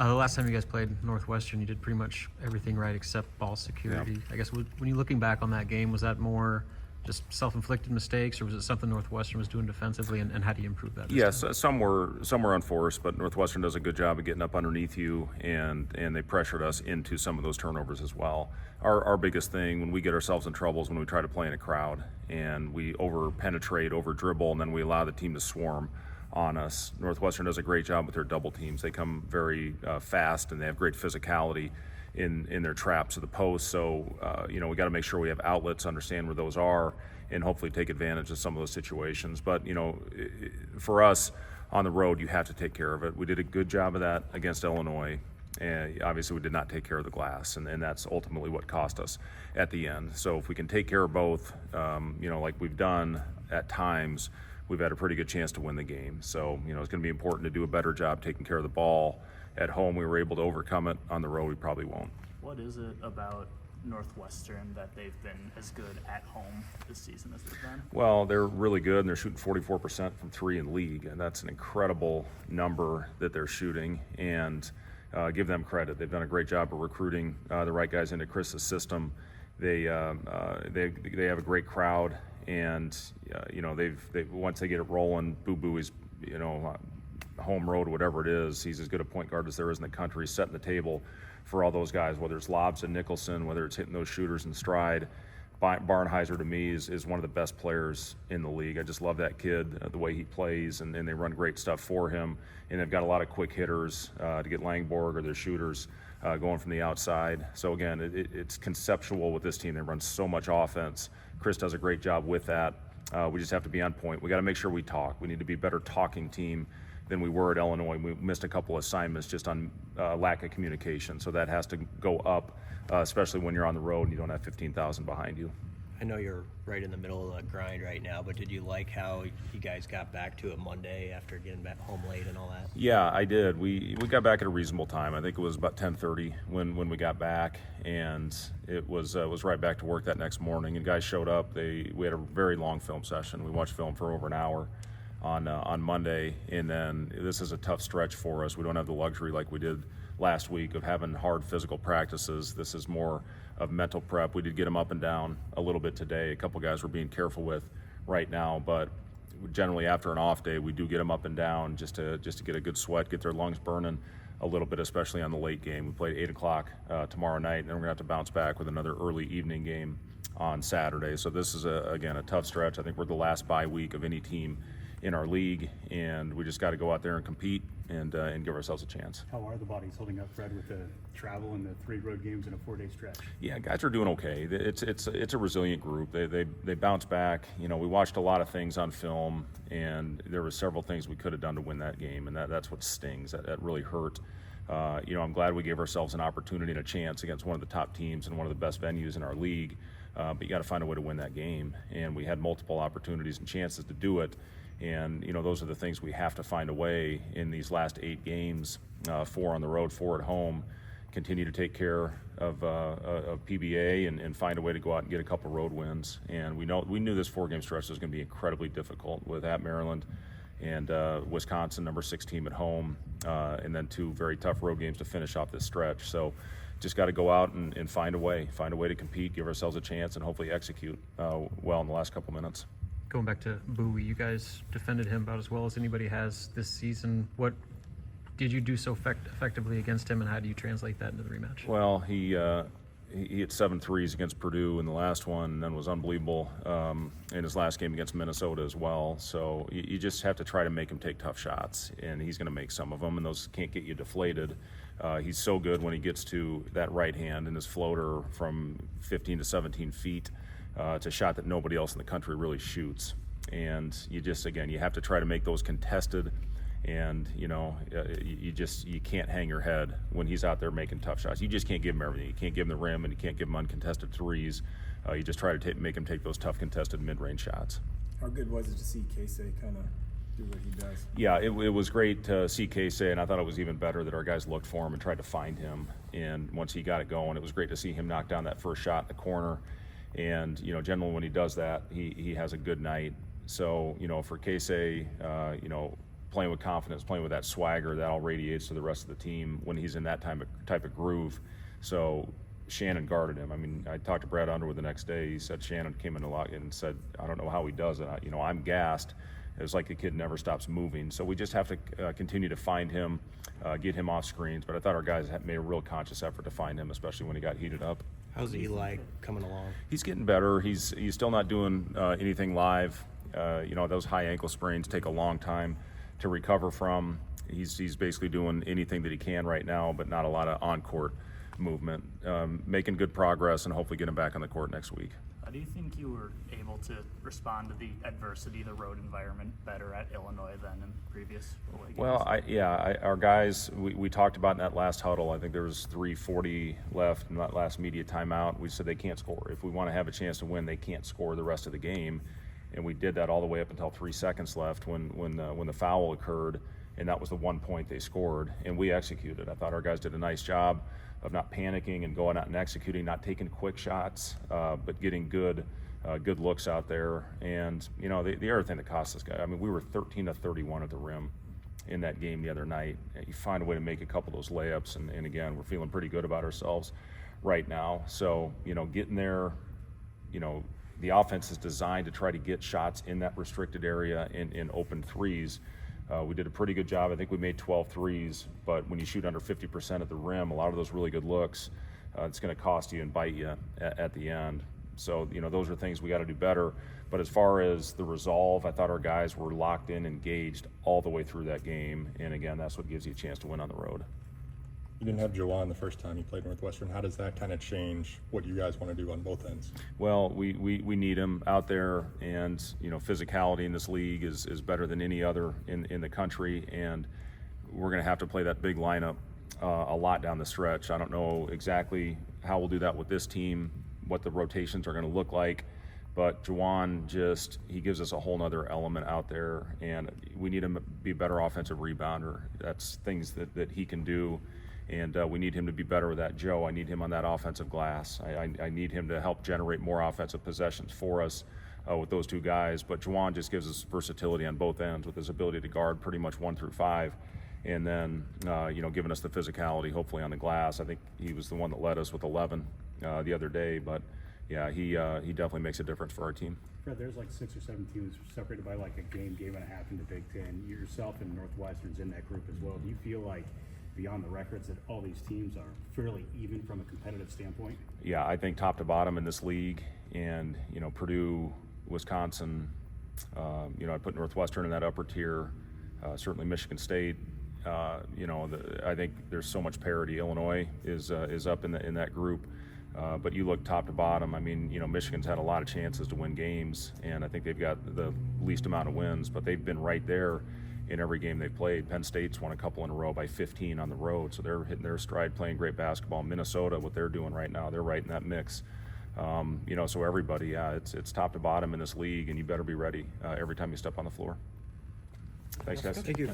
The last time you guys played Northwestern, you did pretty much everything right except ball security. Yeah. I guess when you're looking back on that game, was that more just self-inflicted mistakes, or was it something Northwestern was doing defensively, and how do you improve that? Yes, some were unforced, but Northwestern does a good job of getting up underneath you, and they pressured us into some of those turnovers as well. Our biggest thing when we get ourselves in trouble is when we try to play in a crowd and we over-penetrate, over-dribble, and then we allow the team to swarm on us. Northwestern does a great job with their double teams. They come very fast, and they have great physicality in their traps of the post. So, we got to make sure we have outlets, understand where those are, and hopefully take advantage of some of those situations. But, for us on the road, you have to take care of it. We did a good job of that against Illinois. And obviously we did not take care of the glass, and that's ultimately what cost us at the end. So if we can take care of both, like we've done at times, we've had a pretty good chance to win the game. So, it's going to be important to do a better job taking care of the ball. At home, we were able to overcome it. On the road, we probably won't. What is it about Northwestern that they've been as good at home this season as they've been? Well, they're really good, and they're shooting 44% from three in league, and that's an incredible number that they're shooting. And give them credit. They've done a great job of recruiting the right guys into Chris's system. They have a great crowd, and they've once they get it rolling, Boo Boo is home road, whatever it is, he's as good a point guard as there is in the country, setting the table for all those guys, whether it's lobs and Nicholson, whether it's hitting those shooters in stride. Barnheiser, to me, is one of the best players in the league. I just love that kid, the way he plays, and they run great stuff for him. And they've got a lot of quick hitters to get Langborg or their shooters going from the outside. So, again, it's conceptual with this team. They run so much offense. Chris does a great job with that. We just have to be on point. We got to make sure we talk. We need to be a better talking team than we were at Illinois. We missed a couple assignments just on lack of communication. So that has to go up, especially when you're on the road and you don't have 15,000 behind you. I know you're right in the middle of the grind right now, but did you like how you guys got back to it Monday after getting back home late and all that? Yeah, I did. We got back at a reasonable time. I think it was about 10:30 when we got back, and it was right back to work that next morning. And guys showed up. We had a very long film session. We watched film for over an hour on Monday, and then this is a tough stretch for us. We don't have the luxury like we did last week of having hard physical practices. This is more of mental prep. We did get them up and down a little bit today. A couple guys we're being careful with right now, but generally after an off day, we do get them up and down just to get a good sweat, get their lungs burning a little bit, especially on the late game. We play at 8 o'clock tomorrow night, and then we're gonna have to bounce back with another early evening game on Saturday. So this is again a tough stretch. I think we're the last bye week of any team in our league, and we just got to go out there and compete and give ourselves a chance. How are the bodies holding up, Fred, with the travel and the 3 road games in a 4-day stretch? Yeah, guys are doing okay. It's a resilient group. They bounce back. We watched a lot of things on film, and there were several things we could have done to win that game, and that's what stings. That really hurt. I'm glad we gave ourselves an opportunity and a chance against one of the top teams and one of the best venues in our league, but you got to find a way to win that game, and we had multiple opportunities and chances to do it. And, those are the things we have to find a way in these last 8 games, 4 on the road, 4 at home, continue to take care of PBA and find a way to go out and get a couple road wins. And we knew this 4-game stretch was going to be incredibly difficult with at Maryland and Wisconsin, number 6 team at home, and then 2 very tough road games to finish off this stretch. So just got to go out and find a way to compete, give ourselves a chance, and hopefully execute well in the last couple minutes. Going back to Bowie, you guys defended him about as well as anybody has this season. What did you do so effectively against him, and how do you translate that into the rematch? Well, he hit 7 threes against Purdue in the last one, and then was unbelievable in his last game against Minnesota as well. So you just have to try to make him take tough shots, and he's going to make some of them, and those can't get you deflated. He's so good when he gets to that right hand and his floater from 15 to 17 feet. It's a shot that nobody else in the country really shoots, and you have to try to make those contested, and you can't hang your head when he's out there making tough shots. You just can't give him everything. You can't give him the rim, and you can't give him uncontested threes. You just try to make him take those tough contested mid-range shots. How good was it to see Kaycee kind of do what he does? Yeah, it was great to see Kaycee, and I thought it was even better that our guys looked for him and tried to find him. And once he got it going, it was great to see him knock down that first shot in the corner. And generally when he does that, he has a good night. So for Kaycee, playing with confidence, playing with that swagger that all radiates to the rest of the team when he's in that type of groove. So Shannon guarded him. I mean, I talked to Brad Underwood the next day. He said Shannon came in a lot and said, I don't know how he does it. I'm gassed. It was like the kid never stops moving. So we just have to continue to find him, get him off screens. But I thought our guys made a real conscious effort to find him, especially when he got heated up. How's Eli coming along? He's getting better. He's still not doing anything live. Those high ankle sprains take a long time to recover from. He's basically doing anything that he can right now, but not a lot of on-court movement. Making good progress and hopefully get him back on the court next week. How do you think you were able to respond to the adversity, the road environment, better at Illinois than in previous away games? Well, our guys, we talked about in that last huddle. I think there was 3:40 left in that last media timeout. We said they can't score. If we want to have a chance to win, they can't score the rest of the game. And we did that all the way up until 3 seconds left when the foul occurred, and that was the 1 point they scored. And we executed. I thought our guys did a nice job of not panicking and going out and executing, not taking quick shots, but getting good looks out there. And the other thing that cost us, guys, I mean, we were 13 of 31 at the rim in that game the other night. You find a way to make a couple of those layups, and again, we're feeling pretty good about ourselves right now. So getting there, the offense is designed to try to get shots in that restricted area in open threes. We did a pretty good job. I think we made 12 threes, but when you shoot under 50% at the rim, a lot of those really good looks, it's going to cost you and bite you at the end. So, those are things we got to do better. But as far as the resolve, I thought our guys were locked in, engaged all the way through that game. And again, that's what gives you a chance to win on the road. You didn't have Jawan the first time you played Northwestern. How does that kind of change what you guys want to do on both ends? Well, we need him out there, and physicality in this league is better than any other in the country, and we're going to have to play that big lineup a lot down the stretch. I don't know exactly how we'll do that with this team, what the rotations are going to look like, but Jawan he gives us a whole nother element out there, and we need him to be a better offensive rebounder. That's things that he can do. And we need him to be better with that. Joe, I need him on that offensive glass. I need him to help generate more offensive possessions for us with those two guys. But Jawan just gives us versatility on both ends with his ability to guard pretty much 1 through 5. And then, giving us the physicality, hopefully on the glass. I think he was the one that led us with 11 the other day. But, yeah, he definitely makes a difference for our team. Fred, there's like 6 or 7 teams separated by like a game and a half in the Big Ten. Yourself and Northwestern's in that group as well. Do you feel like, beyond the records, that all these teams are fairly even from a competitive standpoint? Yeah, I think top to bottom in this league, and Purdue, Wisconsin, I put Northwestern in that upper tier, certainly Michigan State. I think there's so much parity. Illinois is up in that group, but you look top to bottom. I mean, Michigan's had a lot of chances to win games, and I think they've got the least amount of wins, but they've been right there in every game they've played. Penn State's won a couple in a row by 15 on the road, so they're hitting their stride, playing great basketball. Minnesota, what they're doing right now, they're right in that mix. So everybody, it's top to bottom in this league, and you better be ready every time you step on the floor. Thanks, guys. Thank you.